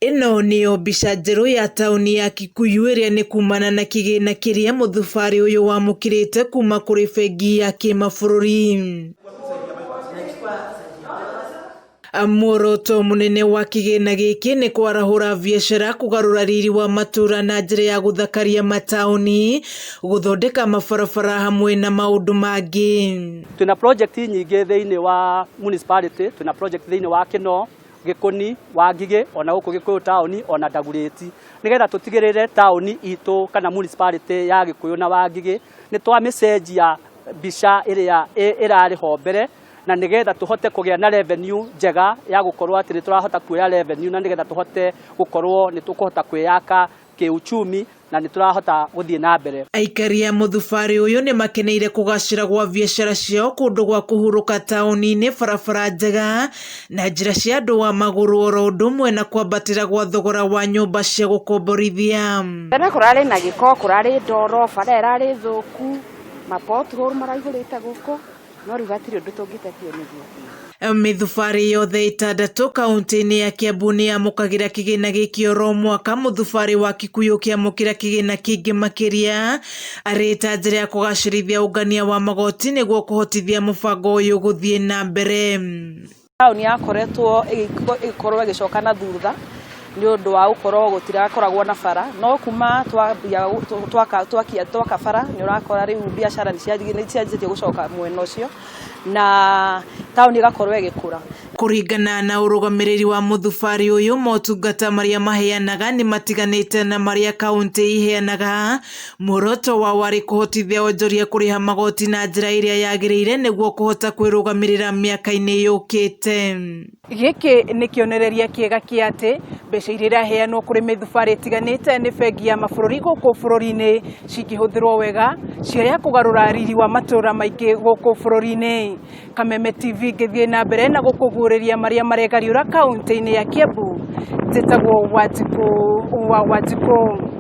Ino niyo mbica njeru ya tauni ya Kikuyu iria ni kumana na kigina kiria muthubari uyu wamukirite kuma kuri bengi ya kimabũrũri. Muoroto munene wa kigina giki ni kwarahura biashara, kugarura riri wa matura na njira ya guthakaria matauni, guthondeka mabarabara hamwe na maundu mangi. Tuna project nyingi thiini wa municipality, tuna project thiini wa Kino, Gikuni, Wangige, ona guku Gikuyu tauni, ona Dagureti. Nigetha tutigirire tauni itu kana municipality ya Gikuyu na Wangige ni twamicenjia mbica iria irari ho mbere, na nigetha tuhote kugia na revenue njega ya gukorwo ati ni turahota kuoya revenue, na nigetha tuhote gukorwo ni tukuhota kwiyaka kiuchumi na ni turahota guthie na mbere. Aikari a muthubari uyu ni makeneire kugacira gwa biashara ciao kundu gwa kuhuruka tauni-ini, barabara njega na njira cia andu wa maguru, oro undu umwe na kwambatira gwa thogora wa nyumba cia gukomborithia. Tena kurari na giko, kurari ndoro, bara irari thuku, mapothuru maraihurite guko, no riu gatiri undu tungitekio niguo. Mithubari yothe itandatu kaunti-ini ya Kiambu ni yamukagira kigina giki oro mwaka. Muthubari wa Kikuyu kiamukira kigina kingi makiria, arita njira ya kugacirithia ungania wa magoti niguo kuhotithia mubango uyu guthie na mbere. Tauni yakoretwo igikorwo igicoka na thutha ni undu wa ukorwo gutirakoragwo na bara, no kuma twaka bara ni urakora riu biashara ni cianjitie gucoka mwena ucio na tauni igakorwo igikura. Kuringana na urugamiriri wa muthubari uyu, motungata maria maheanaga ni matiganite na maria kaunti iheanaga. Muoroto wa wari kuhotithia onjoria kuriha magoti na njira iria yagirire niguo kuhota kwirugamirira miaka-ini yukite. Giki ni kionereria kiega kia ati mbeca iria iraheanwo kuri mithubari itiganite ni bengi ya mabũrũri guku bũrũri-ini cingĩhũthĩrwo wega, ciria kugarura riri wa matura maingi guku bũrũri-ini. Kameme TV ngithie na mbere na gukuguũrĩria maria maregariũra kaunti-ini ya Kiambu. Njĩtagwo Wanjikũ wa Wanjikũ.